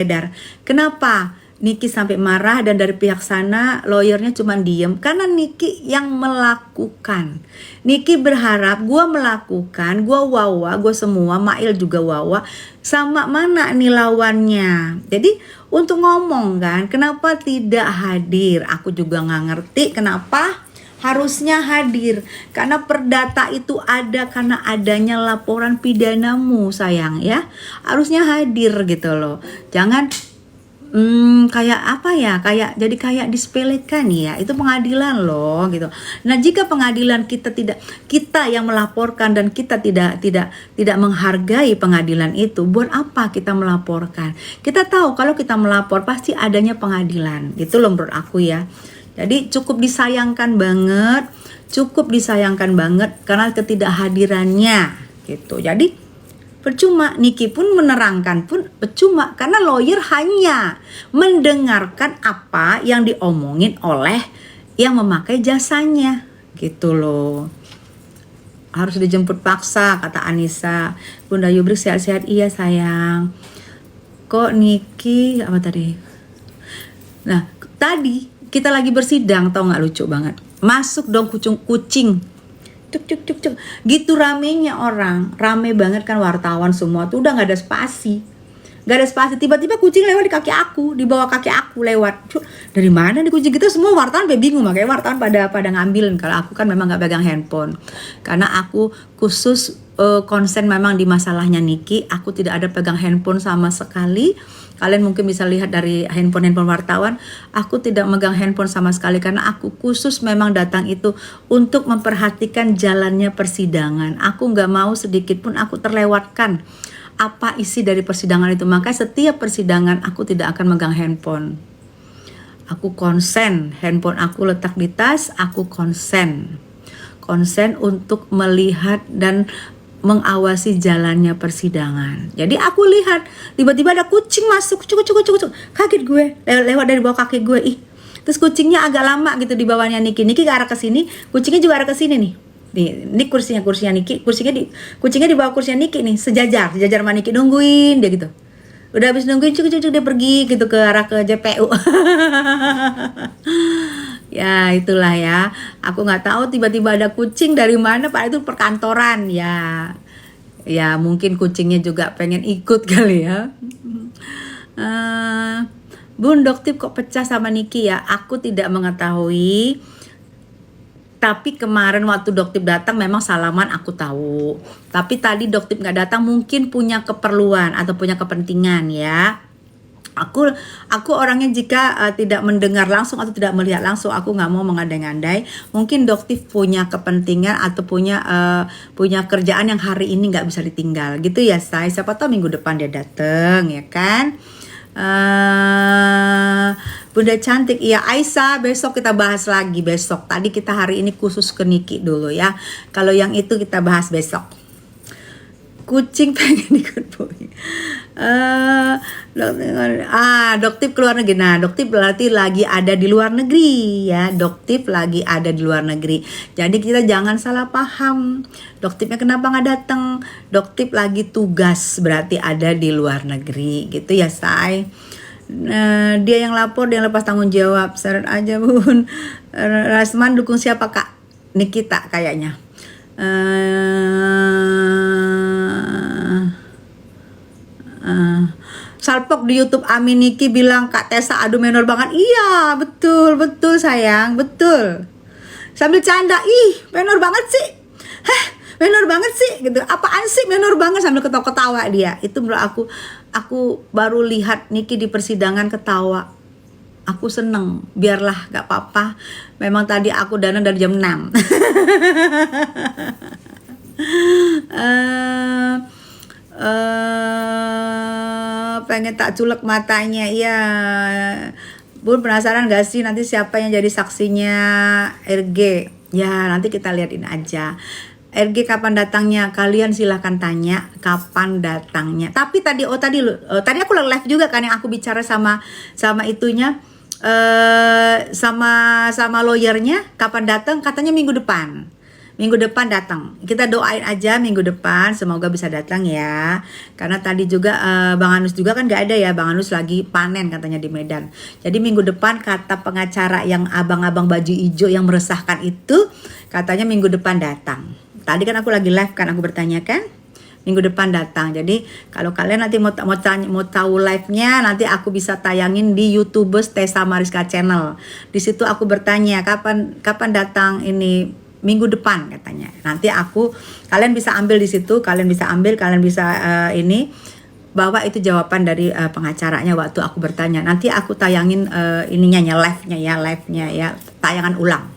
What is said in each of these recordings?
beredar. Kenapa Niki sampai marah dan dari pihak sana lawyernya cuma diem? Karena Niki yang melakukan. Niki berharap gue melakukan, gue wawa, gue semua, Mail juga wawa. Sama mana nih lawannya? Jadi untuk ngomong kan, kenapa tidak hadir? Aku juga nggak ngerti kenapa harusnya hadir. Karena perdata itu ada karena adanya laporan pidanamu sayang ya. Harusnya hadir gitu loh. Jangan kayak apa ya, kayak disepelekan ya, itu pengadilan loh gitu. Nah jika pengadilan kita yang melaporkan dan kita tidak menghargai pengadilan itu, buat apa kita melaporkan? Kita tahu kalau kita melapor pasti adanya pengadilan, gitu loh menurut aku ya. Jadi cukup disayangkan banget karena ketidakhadirannya gitu. Jadi percuma, Niki pun menerangkan pun percuma karena lawyer hanya mendengarkan apa yang diomongin oleh yang memakai jasanya gitu loh. Harus dijemput paksa kata Anissa. Bunda Yubrik sehat-sehat, iya sayang. Kok Niki apa tadi? Nah tadi kita lagi bersidang, tau gak, lucu banget. Masuk dong kucing cuk gitu ramenya orang, rame banget kan wartawan semua tuh udah nggak ada spasi, tiba-tiba kucing lewat di kaki aku, di bawah kaki aku lewat. Dari mana nih kucing? Kita semua wartawan bingung, makanya wartawan pada ngambilin. Kalau aku kan memang nggak pegang handphone karena aku khusus konsen memang di masalahnya Niki. Aku tidak ada pegang handphone sama sekali. Kalian mungkin bisa lihat dari handphone wartawan, aku tidak megang handphone sama sekali karena aku khusus memang datang itu untuk memperhatikan jalannya persidangan. Aku nggak mau sedikit pun aku terlewatkan apa isi dari persidangan itu. Maka setiap persidangan aku tidak akan megang handphone. Aku konsen, handphone aku letak di tas, aku konsen untuk melihat dan mengawasi jalannya persidangan. Jadi aku lihat tiba-tiba ada kucing masuk, cuk. Kaget gue, lewat dari bawah kaki gue. Terus kucingnya agak lama gitu di bawahnya Niki ke arah ke sini, kucingnya juga arah ke sini nih. Ini kursinya Niki, kucingnya di bawah kursinya Niki nih, sejajar sama Niki, nungguin dia gitu. Udah habis nungguin cuk dia pergi gitu ke arah ke JPU. Ya itulah ya, aku nggak tahu tiba-tiba ada kucing dari mana, Pak, itu perkantoran ya. Ya mungkin kucingnya juga pengen ikut kali ya. Bun, Doktip kok pecah sama Niki ya? Aku tidak mengetahui. Tapi kemarin waktu Doktip datang memang salaman aku tahu. Tapi tadi Doktip nggak datang mungkin punya keperluan atau punya kepentingan ya. Aku orangnya jika tidak mendengar langsung atau tidak melihat langsung, aku nggak mau mengandai-andai. Mungkin Doktip punya kepentingan atau punya kerjaan yang hari ini nggak bisa ditinggal gitu ya, say. Siapa tahu minggu depan dia dateng ya kan. Bunda cantik, iya Aisyah, besok kita bahas lagi besok. Tadi kita hari ini khusus ke Niki dulu ya. Kalau yang itu kita bahas besok. Kucing pengen ikut boy. Doktip keluar negeri. Nah, Doktip berarti lagi ada di luar negeri ya. Doktip lagi ada di luar negeri. Jadi kita jangan salah paham. Doktipnya kenapa nggak datang? Doktip lagi tugas, berarti ada di luar negeri gitu ya, say. Dia yang lapor, dia yang lepas tanggung jawab. Syarat aja, Bun. Rasman dukung siapa, Kak? Nikita kayaknya. Salpok di YouTube Amin Niki bilang Kak Tessa aduh menor banget. Iya betul sayang, betul. Sambil canda, menor banget sih. Menor banget sih gitu. Apaan sih menor banget, sambil ketawa-ketawa dia. Itu menurut aku baru lihat Niki di persidangan ketawa. Aku seneng, biarlah gak apa-apa. Memang tadi aku dana dari jam 6. Pengen tak culek matanya ya. Bun, penasaran gak sih nanti siapa yang jadi saksinya RG? Ya nanti kita liatin aja. RG kapan datangnya? Kalian silahkan tanya kapan datangnya. Tapi tadi aku live juga kan yang aku bicara sama itunya, sama lawyernya kapan datang, katanya minggu depan Minggu depan datang. Kita doain aja minggu depan semoga bisa datang ya. Karena tadi juga Bang Anus juga kan gak ada ya. Bang Anus lagi panen katanya di Medan. Jadi minggu depan kata pengacara yang abang-abang baju hijau yang meresahkan itu katanya minggu depan datang. Tadi kan aku lagi live kan, aku bertanya kan minggu depan datang. Jadi kalau kalian nanti mau tahu live-nya, nanti aku bisa tayangin di YouTubers Tessa Mariska Channel. Di situ aku bertanya kapan datang ini minggu depan katanya. Nanti kalian bisa ambil di situ, kalian bisa ini bahwa itu jawaban dari pengacaranya waktu aku bertanya. Nanti aku tayangin live-nya ya, tayangan ulang.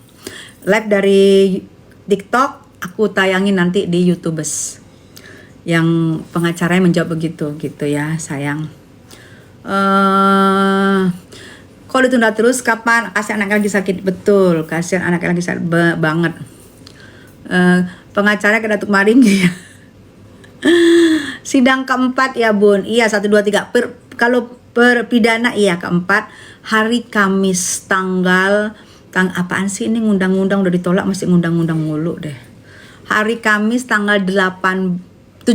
Live dari TikTok aku tayangin nanti di YouTubers. Yang pengacaranya menjawab begitu gitu ya sayang. Kalau ditunda terus kapan? Kasihan anak lagi sakit. Betul, kasihan anak lagi sakit banget. Pengacara ke Datuk Maring ya. Sidang keempat ya Bun. Iya 1, 2, 3. Kalau perpidana iya keempat hari Kamis tanggal apaan sih ini ngundang-ngundang udah ditolak masih ngundang-ngundang mulu deh. Hari Kamis tanggal 17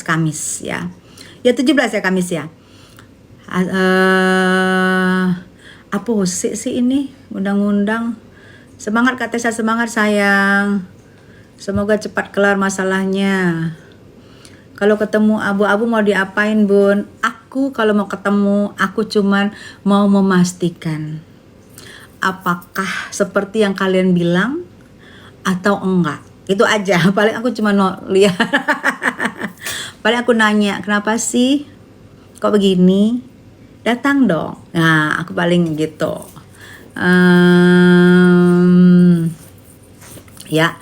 Kamis ya. Ya 17 ya Kamis ya. Apa sih ini undang-undang. Semangat Kak Tessa, semangat sayang. Semoga cepat kelar masalahnya. Kalau ketemu abu-abu mau diapain Bun? Aku kalau mau ketemu aku cuman mau memastikan apakah seperti yang kalian bilang atau enggak. Itu aja, paling aku cuma lihat. Paling aku nanya, kenapa sih kok begini? Datang dong. Nah, aku paling gitu. Ya,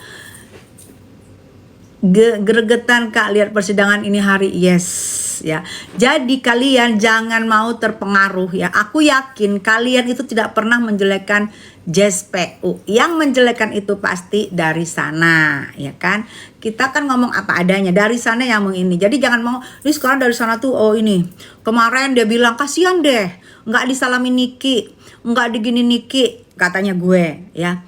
gregetan Kak lihat persidangan ini hari. Yes ya. Jadi kalian jangan mau terpengaruh ya. Aku yakin kalian itu tidak pernah menjelekkan JSPU. Yang menjelekkan itu pasti dari sana ya kan. Kita kan ngomong apa adanya dari sana yang ini. Jadi jangan mau ini sekarang dari sana tuh ini. Kemarin dia bilang kasihan deh nggak disalamin Niki, nggak digini Niki katanya gue ya.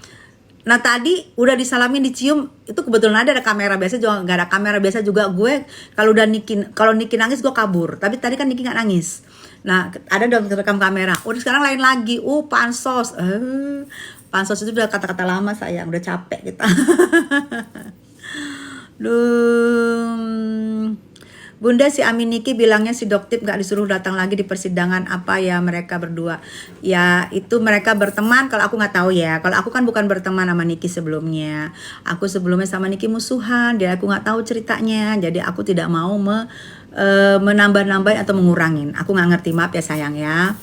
Nah tadi udah disalamin dicium itu kebetulan ada kamera, biasa juga nggak ada kamera, biasa juga gue kalau Niki nangis gue kabur, tapi tadi kan Niki nggak nangis. Nah ada dong rekam kamera. Udah sekarang lain lagi, pansos, pansos itu udah kata-kata lama sayang, udah capek kita. Bunda si Amin Niki bilangnya si Doktip gak disuruh datang lagi di persidangan apa ya mereka berdua. Ya itu mereka berteman kalau aku gak tahu ya. Kalau aku kan bukan berteman sama Niki sebelumnya. Aku sebelumnya sama Niki musuhan. Jadi aku gak tahu ceritanya. Jadi aku tidak mau menambah-nambahin atau mengurangin. Aku gak ngerti, maaf ya sayang ya.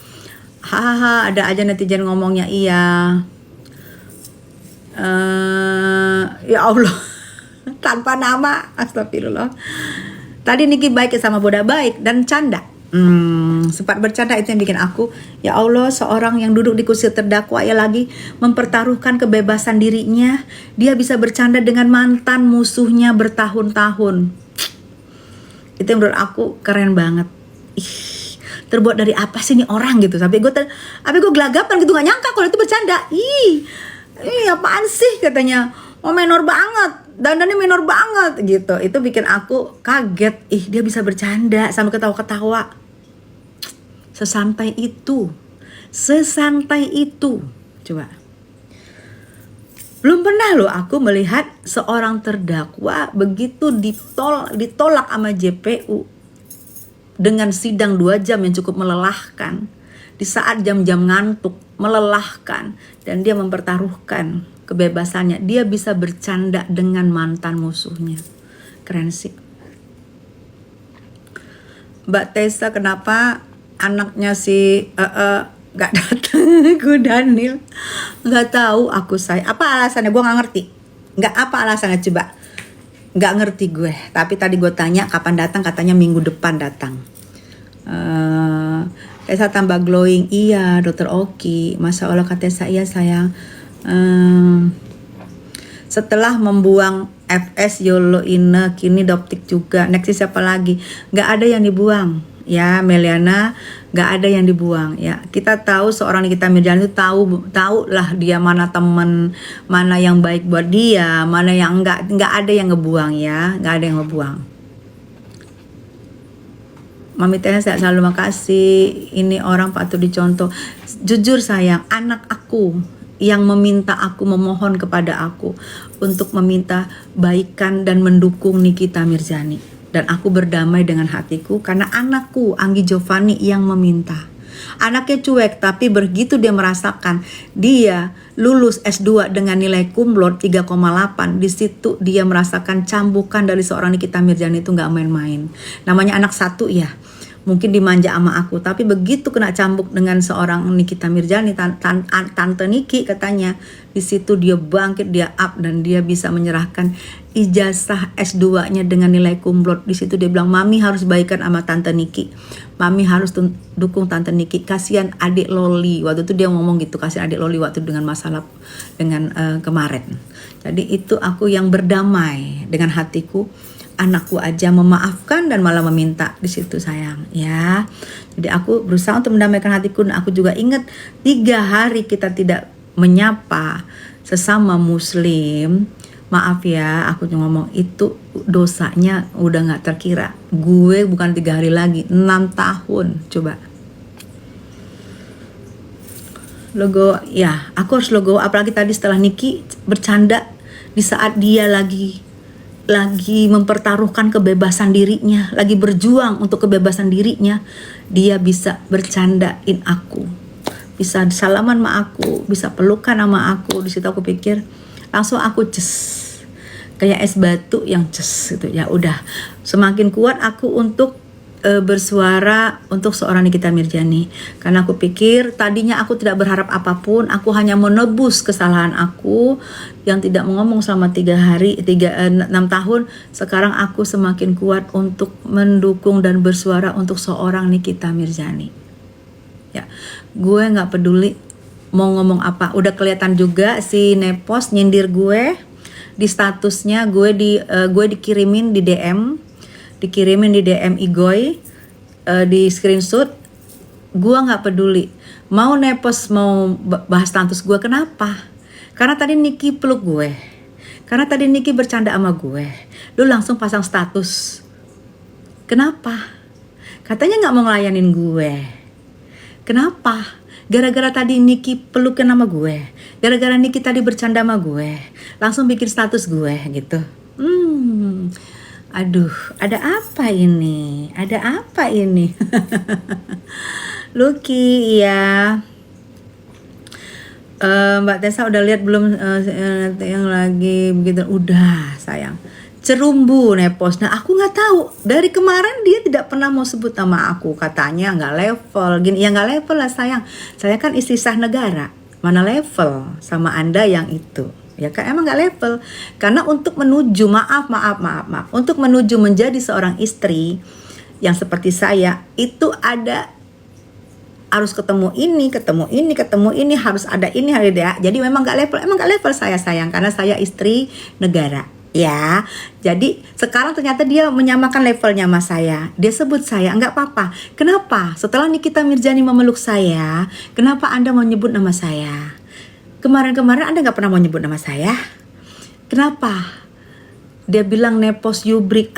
Hahaha ada aja netizen ngomongnya iya. Ya Allah. Tanpa nama, astagfirullah. Tadi Niki baik sama Boda baik dan canda. Sempat bercanda itu yang bikin aku, ya Allah seorang yang duduk di kursi terdakwa ya lagi mempertaruhkan kebebasan dirinya. Dia bisa bercanda dengan mantan musuhnya bertahun-tahun. Itu yang menurut aku keren banget. Terbuat dari apa sih nih orang gitu. Sampai gue gelagapan gitu, gak nyangka kalau itu bercanda. Apaan sih katanya. Oh minor banget, dandannya minor banget gitu. Itu bikin aku kaget. Dia bisa bercanda sampai ketawa-ketawa. Sesantai itu. Coba. Belum pernah loh aku melihat seorang terdakwa begitu ditolak sama JPU dengan sidang 2 jam yang cukup melelahkan. Di saat jam-jam ngantuk, melelahkan, dan dia mempertaruhkan kebebasannya. Dia bisa bercanda dengan mantan musuhnya. Keren sih. Mbak Tessa kenapa anaknya si gak datang? Gue Daniel gak tahu aku saya. Apa alasannya? Gue gak ngerti. Apa alasannya coba? Gak ngerti gue. Tapi tadi gue tanya kapan datang, katanya minggu depan datang. Tessa tambah glowing. Iya Dokter Oki. Masya Allah Kak Tessa, iya sayang. Setelah membuang FS Yolo Ine kini Doptik juga. Next siapa lagi? Gak ada yang dibuang. ya Meliana, nggak ada yang dibuang ya. Kita tahu seorang Nikita Mirzani itu tahu lah dia mana teman, mana yang baik buat dia, mana yang nggak ada yang ngebuang ya, nggak ada yang ngebuang. Mami Teh saya selalu makasih. Ini orang patut dicontoh. Jujur sayang, anak aku yang meminta aku, memohon kepada aku untuk meminta baikan dan mendukung Nikita Mirzani. Dan aku berdamai dengan hatiku karena anakku Anggi Giovanni yang meminta. Anaknya cuek, tapi begitu dia merasakan dia lulus S2 dengan nilai cum laude 3,8, di situ dia merasakan cambukan dari seorang Nikita Mirzani itu nggak main-main. Namanya anak satu ya, mungkin dimanja sama aku, tapi begitu kena cambuk dengan seorang Nikita Mirzani, Tante Niki katanya, di situ dia bangkit, dia up, dan dia bisa menyerahkan ijazah S2-nya dengan nilai cum laude. Di situ dia bilang, Mami harus baikan sama Tante Niki, Mami harus dukung Tante Niki, kasihan adik Loli. Waktu itu dia ngomong gitu, kasihan adik Loli waktu dengan masalah dengan kemarin. Jadi itu aku yang berdamai dengan hatiku. Anakku aja memaafkan dan malah meminta di situ sayang ya. Jadi aku berusaha untuk mendamaikan hatiku, dan aku juga ingat 3 hari kita tidak menyapa sesama muslim. Maaf ya, aku cuma ngomong itu dosanya udah gak terkira. Gue bukan 3 hari lagi, 6 tahun. Coba logo ya, aku harus logo. Apalagi tadi setelah Niki bercanda di saat dia lagi mempertaruhkan kebebasan dirinya, lagi berjuang untuk kebebasan dirinya, dia bisa bercandain aku, bisa salaman sama aku, bisa pelukan sama aku. Di situ aku pikir langsung aku kayak es batu yang gitu ya. Udah semakin kuat aku untuk bersuara untuk seorang Nikita Mirzani, karena aku pikir tadinya aku tidak berharap apapun, aku hanya menebus kesalahan aku yang tidak ngomong selama 6 tahun. Sekarang aku semakin kuat untuk mendukung dan bersuara untuk seorang Nikita Mirzani ya. Gue nggak peduli mau ngomong apa, udah kelihatan juga si Nepos nyindir gue di statusnya. Gue dikirimin di DM Igoy, di screenshot. Gua nggak peduli mau Nepos mau bahas status gue. Kenapa? Karena tadi Niki peluk gue, karena tadi Niki bercanda sama gue, lu langsung pasang status. Kenapa? Katanya nggak mau ngelayanin gue. Kenapa? Gara-gara tadi Niki pelukin sama gue, gara-gara Niki tadi bercanda sama gue, langsung bikin status gue gitu. Aduh, ada apa ini? Lucky ya. Mbak Tessa udah lihat belum yang lagi begitu? Udah sayang. Cerumbu Nepos. Nah aku nggak tahu, dari kemarin dia tidak pernah mau sebut nama aku, katanya nggak level. Gini ya, nggak level lah sayang. Saya kan istri sah negara, mana level sama Anda yang itu. Ya kan emang gak level. Karena untuk menuju maaf untuk menuju menjadi seorang istri yang seperti saya, itu harus ketemu ini, harus ada ini, jadi memang gak level saya sayang, karena saya istri negara ya. Jadi sekarang ternyata dia menyamakan levelnya sama saya, dia sebut saya. Enggak apa-apa. Kenapa? Setelah Nikita Mirzani memeluk saya, kenapa Anda mau nyebut nama saya? Kemarin-kemarin Anda gak pernah mau nyebut nama saya. Kenapa? Dia bilang Nepos Yubrik.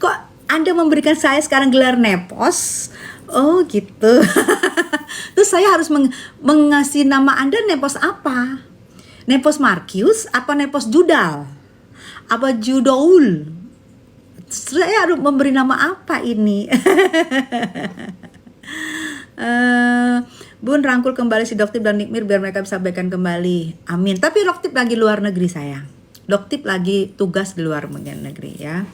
Kok Anda memberikan saya sekarang gelar Nepos? Oh gitu. Terus saya harus mengasih nama Anda Nepos apa? Nepos Markius apa Nepos Judal? Apa Judaul? Saya harus memberi nama apa ini? Bun, rangkul kembali si Doktip dan Nikmir biar mereka bisa baikan kembali. Amin. Tapi Doktip lagi luar negeri sayang. Doktip lagi tugas di luar negeri ya.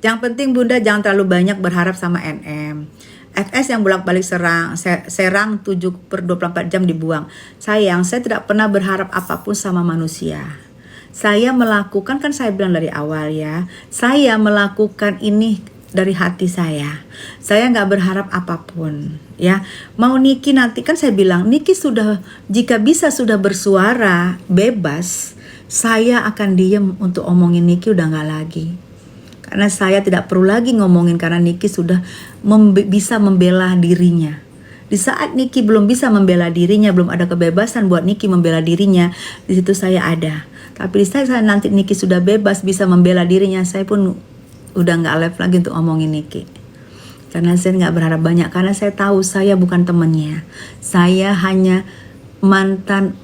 Yang penting Bunda jangan terlalu banyak berharap sama NM. FS yang bolak-balik serang 7/24 jam dibuang. Sayang, saya tidak pernah berharap apapun sama manusia. Saya melakukan, kan saya bilang dari awal ya, saya melakukan ini dari hati saya. Saya nggak berharap apapun ya. Mau Niki nanti, kan saya bilang Niki sudah, jika bisa sudah bersuara bebas, saya akan diem untuk omongin Niki udah nggak lagi. Karena saya tidak perlu lagi ngomongin karena Niki sudah bisa membela dirinya. Di saat Niki belum bisa membela dirinya, belum ada kebebasan buat Niki membela dirinya, di situ saya ada. Tapi di saat nanti Niki sudah bebas bisa membela dirinya, saya pun udah nggak alive lagi untuk ngomongin Niki. Karena saya nggak berharap banyak, karena saya tahu saya bukan temennya. Saya hanya mantan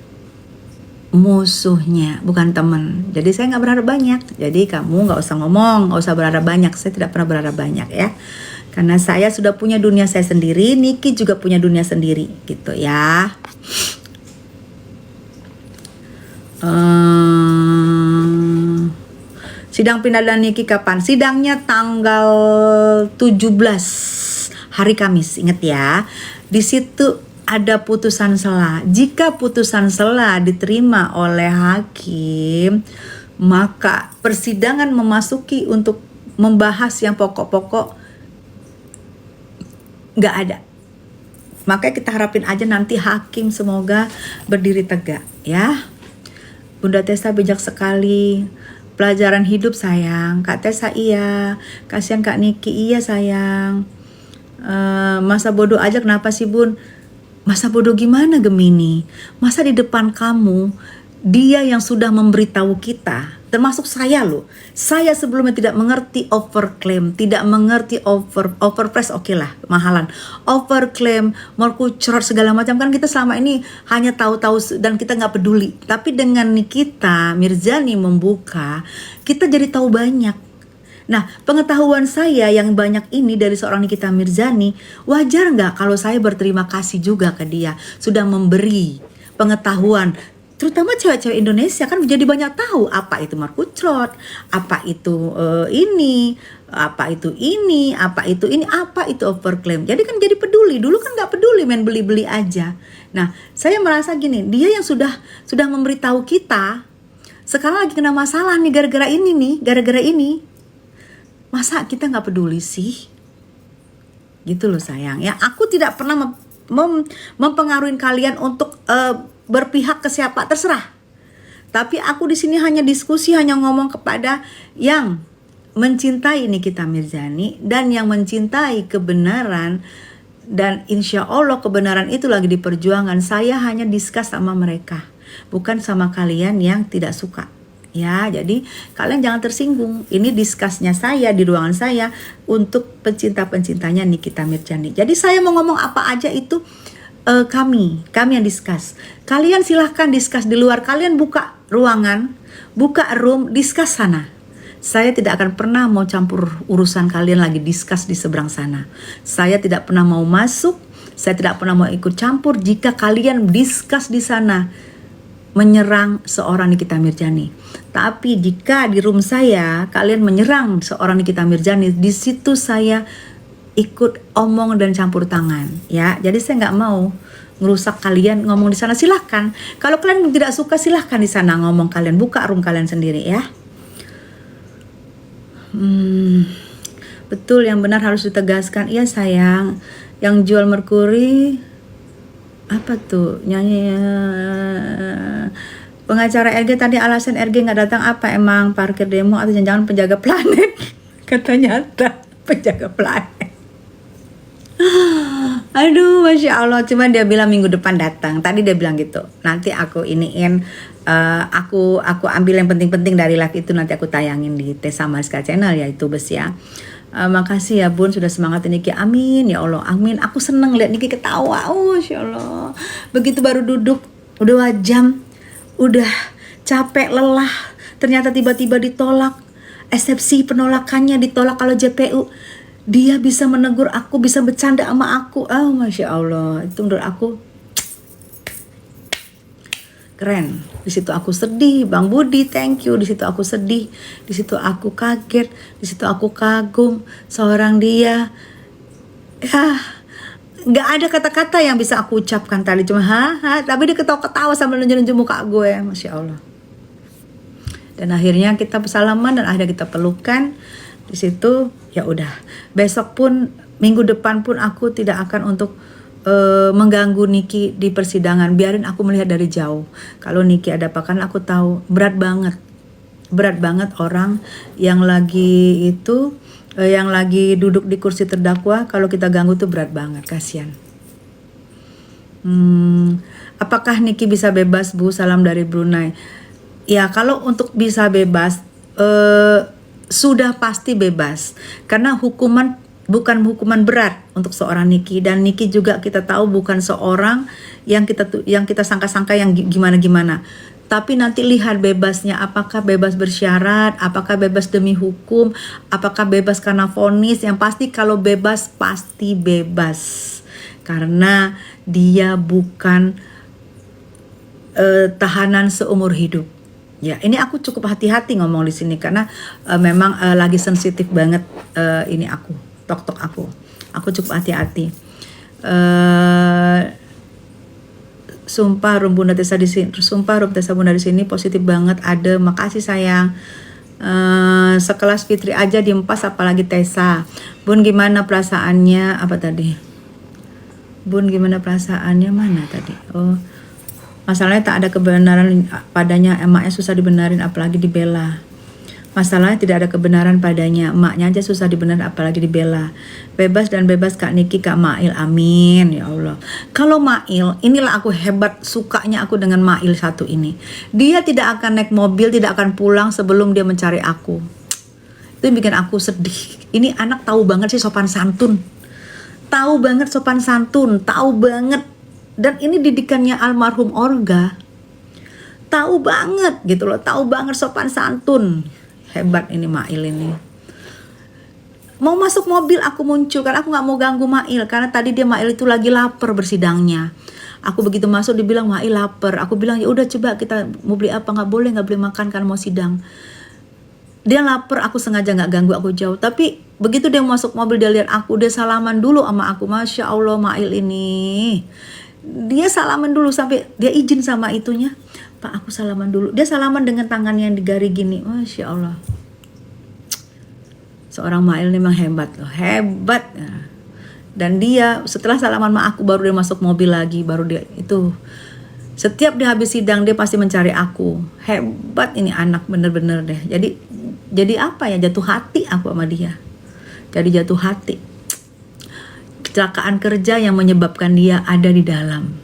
musuhnya, bukan teman. Jadi saya nggak berharap banyak. Jadi kamu nggak usah ngomong, nggak usah berharap banyak. Saya tidak pernah berharap banyak ya. Karena saya sudah punya dunia saya sendiri, Niki juga punya dunia sendiri, gitu ya. Sidang pindahan Niki kapan? Sidangnya tanggal 17 hari Kamis, ingat ya. Di situ ada putusan sela. Jika putusan sela diterima oleh hakim, maka persidangan memasuki untuk membahas yang pokok-pokok nggak ada. Makanya kita harapin aja nanti hakim semoga berdiri tegak ya. Bunda Tessa bijak sekali. Pelajaran hidup sayang. Kak Tessa iya. Kasihan Kak Niki iya sayang. Masa bodoh aja kenapa sih Bun? Masa bodoh gimana Gemini? Masa di depan kamu dia yang sudah memberitahu kita, termasuk saya loh. Saya sebelumnya tidak mengerti overclaim, tidak mengerti overprice, oke lah, mahalan. Overclaim, merkucrot segala macam kan kita selama ini hanya tahu-tahu dan kita nggak peduli. Tapi dengan Nikita Mirzani membuka, kita jadi tahu banyak. Nah, pengetahuan saya yang banyak ini dari seorang Nikita Mirzani, wajar nggak kalau saya berterima kasih juga ke dia sudah memberi pengetahuan. Terutama cewek-cewek Indonesia kan jadi banyak tahu apa itu markucrot, apa itu ini, apa itu ini, apa itu ini, apa itu overclaim. Jadi kan jadi peduli. Dulu kan nggak peduli, main beli-beli aja. Nah, saya merasa gini, dia yang sudah memberitahu kita, sekarang lagi kena masalah nih gara-gara ini. Masa kita nggak peduli sih? Gitu loh sayang. Ya, aku tidak pernah mempengaruhi kalian untuk berpihak ke siapa, terserah. Tapi aku di sini hanya diskusi, hanya ngomong kepada yang mencintai Nikita Mirzani dan yang mencintai kebenaran, dan insya Allah kebenaran itu lagi diperjuangkan. Saya hanya discuss sama mereka, bukan sama kalian yang tidak suka. Ya, jadi kalian jangan tersinggung. Ini discussnya saya di ruangan saya untuk pencinta-pencintanya Nikita Mirzani. Jadi saya mau ngomong apa aja itu kami yang discuss. Kalian silahkan discuss di luar. Kalian buka ruangan, buka room, discuss sana. Saya tidak akan pernah mau campur urusan kalian lagi discuss di seberang sana. Saya tidak pernah mau masuk. Saya tidak pernah mau ikut campur jika kalian discuss di sana menyerang seorang Nikita Mirzani. Tapi jika di room saya kalian menyerang seorang Nikita Mirzani, di situ saya ikut omong dan campur tangan ya. Jadi saya nggak mau ngerusak kalian ngomong di sana. Silahkan kalau kalian tidak suka, silahkan di sana ngomong kalian, buka room kalian sendiri ya. Betul, yang benar harus ditegaskan. Iya sayang, yang jual Merkuri apa tuh nyanyi pengacara RG tadi, alasan RG nggak datang apa, emang parkir demo atau jangan-jangan penjaga planet? Katanya penjaga planet. Aduh, Masya Allah. Cuman dia bilang minggu depan datang. Tadi dia bilang gitu. Nanti aku iniin, aku ambil yang penting-penting dari live itu, nanti aku tayangin di Tessa Mariska Channel ya, itu bes ya. Makasih ya Bun sudah semangat Niki. Amin ya Allah, amin. Aku seneng lihat Niki ketawa. Masya Allah. Begitu baru duduk udah 2 jam, udah capek lelah, ternyata tiba-tiba ditolak. Eksepsi penolakannya ditolak kalau JPU. Dia bisa menegur aku, bisa bercanda sama aku. Masya Allah, itu menurut aku keren. Di situ aku sedih, Bang Budi, thank you. Di situ aku sedih, di situ aku kaget, di situ aku kagum seorang dia. Nggak ada kata-kata yang bisa aku ucapkan tadi, cuma tapi dia ketawa-ketawa sambil nunjuk-nunjuk muka gue, Masya Allah. Dan akhirnya kita bersalaman dan akhirnya kita pelukan. Di situ ya udah. Besok pun, minggu depan pun aku tidak akan untuk mengganggu Niki di persidangan. Biarin aku melihat dari jauh. Kalau Niki ada apa, kan aku tahu berat banget orang yang lagi itu yang lagi duduk di kursi terdakwa, kalau kita ganggu tuh berat banget, kasihan. Apakah Niki bisa bebas, Bu? Salam dari Brunei. Ya, kalau untuk bisa bebas, sudah pasti bebas, karena hukuman bukan hukuman berat untuk seorang Niki, dan Niki juga kita tahu bukan seorang yang kita sangka-sangka yang gimana-gimana. Tapi nanti lihat bebasnya, apakah bebas bersyarat, apakah bebas demi hukum, apakah bebas karena vonis. Yang pasti kalau bebas pasti bebas, karena dia bukan tahanan seumur hidup. Ya, ini aku cukup hati-hati ngomong di sini karena memang lagi sensitif banget ini aku. Tok aku cukup hati-hati. Sumpah Rum Bunda Tessa di sini, sumpah Rum Tessa Bunda di sini positif banget. Ada, makasih sayang. Sekelas Fitri aja diempas, apalagi Tessa. Bun gimana perasaannya? Apa tadi? Bun gimana perasaannya, mana tadi? Oh, masalahnya tak ada kebenaran padanya, emaknya susah dibenarin apalagi dibela. Masalahnya tidak ada kebenaran padanya, emaknya aja susah dibenarin apalagi dibela. Bebas dan bebas Kak Niki, Kak Mail, amin ya Allah. Kalau Mail, inilah aku hebat, sukanya aku dengan Mail satu ini. Dia tidak akan naik mobil, tidak akan pulang sebelum dia mencari aku. Itu yang bikin aku sedih. Ini anak tahu banget sih sopan santun. Tahu banget sopan santun, tahu banget. Dan ini didikannya almarhum Olga. Tahu banget gitu loh, tahu banget sopan santun. Hebat ini Mail ini. Mau masuk mobil aku muncul karena aku gak mau ganggu Mail, karena tadi Mail itu lagi lapar bersidangnya. Aku begitu masuk dibilang Mail lapar. Aku bilang ya udah coba kita mau beli apa, nggak boleh makan karena mau sidang. Dia lapar, aku sengaja gak ganggu, aku jauh. Tapi begitu dia masuk mobil, dia lihat aku, dia salaman dulu sama aku. Masya Allah Mail ini. Dia salaman dulu sampai dia izin sama itunya. Pak, aku salaman dulu. Dia salaman dengan tangannya yang digari gini. Masya Allah. Seorang Mail memang hebat loh. Hebat. Dan dia setelah salaman sama aku baru dia masuk mobil lagi. Baru dia itu. Setiap dia habis sidang dia pasti mencari aku. Hebat ini anak bener-bener deh. Jadi apa ya, jatuh hati aku sama dia. Jadi jatuh hati. Kecelakaan kerja yang menyebabkan dia ada di dalam.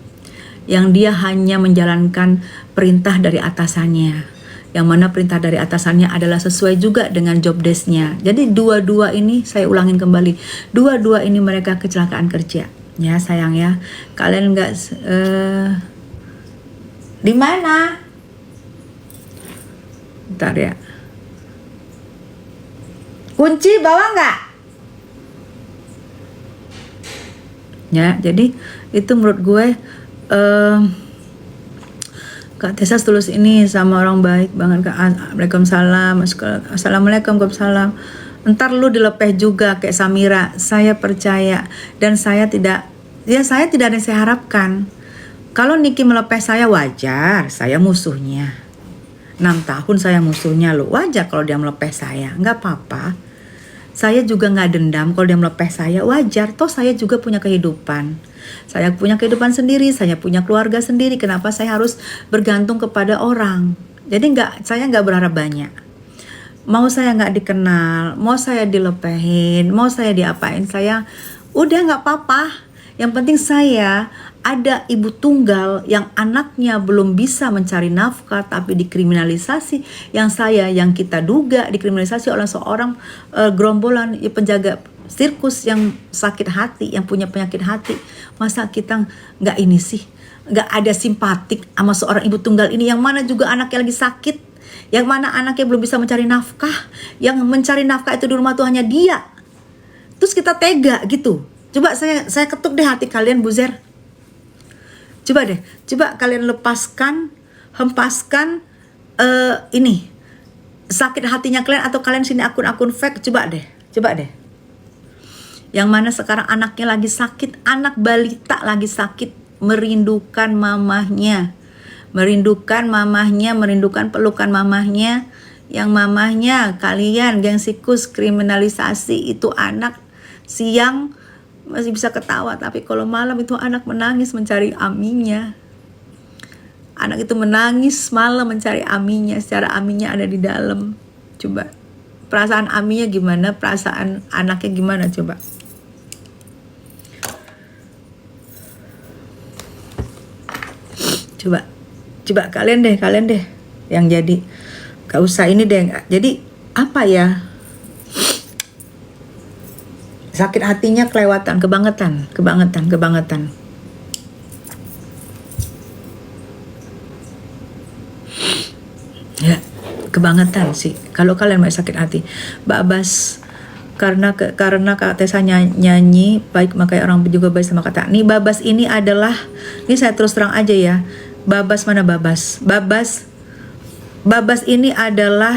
Yang dia hanya menjalankan perintah dari atasannya. Yang mana perintah dari atasannya adalah sesuai juga dengan job desk-nya. Jadi dua-dua ini, saya ulangin kembali. Dua-dua ini mereka kecelakaan kerja. Ya sayang ya. Kalian enggak... di mana? Bentar ya. Kunci bawa nggak? Ya, jadi itu menurut gue Kak Tessa tulus ini sama orang baik banget Kak. Waalaikumsalam. Assalamualaikum, waalaikumsalam. Entar lu dilepeh juga kayak Samira. Saya percaya dan saya tidak ada yang saya harapkan. Kalau Niki melepeh saya wajar, saya musuhnya. 6 tahun saya musuhnya loh. Wajar kalau dia melepeh saya, nggak apa-apa. Saya juga nggak dendam kalau dia melepeh saya, wajar. Toh saya juga punya kehidupan. Saya punya kehidupan sendiri, saya punya keluarga sendiri. Kenapa saya harus bergantung kepada orang? Jadi saya nggak berharap banyak. Mau saya nggak dikenal, mau saya dilepehin, mau saya diapain, saya udah nggak apa-apa. Yang penting saya ada ibu tunggal yang anaknya belum bisa mencari nafkah tapi dikriminalisasi, yang kita duga dikriminalisasi oleh seorang gerombolan penjaga sirkus yang sakit hati, yang punya penyakit hati. Masa kita nggak ini sih, nggak ada simpatik sama seorang ibu tunggal ini, yang mana juga anaknya lagi sakit, yang mana anaknya belum bisa mencari nafkah, yang mencari nafkah itu di rumah tuh hanya dia. Terus kita tega gitu. Coba saya ketuk deh hati kalian, Buzer. Coba kalian hempaskan ini sakit hatinya kalian, atau kalian sini akun-akun fake, coba deh. Yang mana sekarang anaknya lagi sakit, anak balita lagi sakit, merindukan mamahnya, merindukan pelukan mamahnya, yang mamahnya kalian gengsikus kriminalisasi itu anak siang masih bisa ketawa, tapi kalau malam itu anak menangis mencari aminya. Anak itu menangis malam mencari aminya, secara aminya ada di dalam. Coba perasaan aminya gimana, perasaan anaknya gimana coba. Coba kalian deh yang jadi, gak usah ini deh. Jadi apa ya, sakit hatinya kelewatan, kebangetan. Ya, kebangetan sih. Kalau kalian mau sakit hati, Babas, karena Kak Tessa nyanyi baik, makanya orang juga baik sama kata. Nih Babas ini adalah, ini saya terus terang aja ya. Babas mana Babas? Babas ini adalah